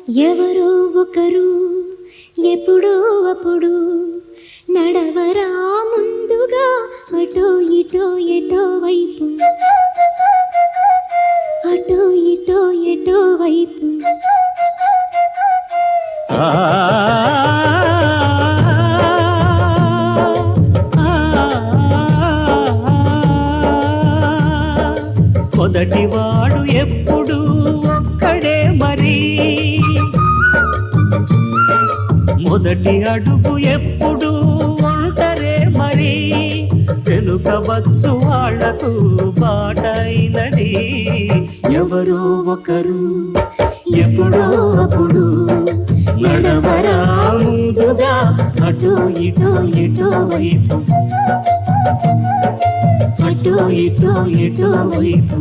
ఎవరో ఒకరు ఎప్పుడో అప్పుడు నడవరా ముందుగా అటో ఇటో ఎటో వైపు అటో ఇటో ఎటో వైపు మొదటివాడు ఎప్పుడు ఒక్కడే మరి, మొదటి అడుగు ఎప్పుడు ఒంటరే మరి, వెనుకవచ్చు వాళ్లకు బాటైనది ఎవరో ఒకరు ఎప్పుడో అప్పుడు నడవరా ముందుగా అటో ఇటో ఎటో వైపు అటో ఇటో ఎటో వైపు.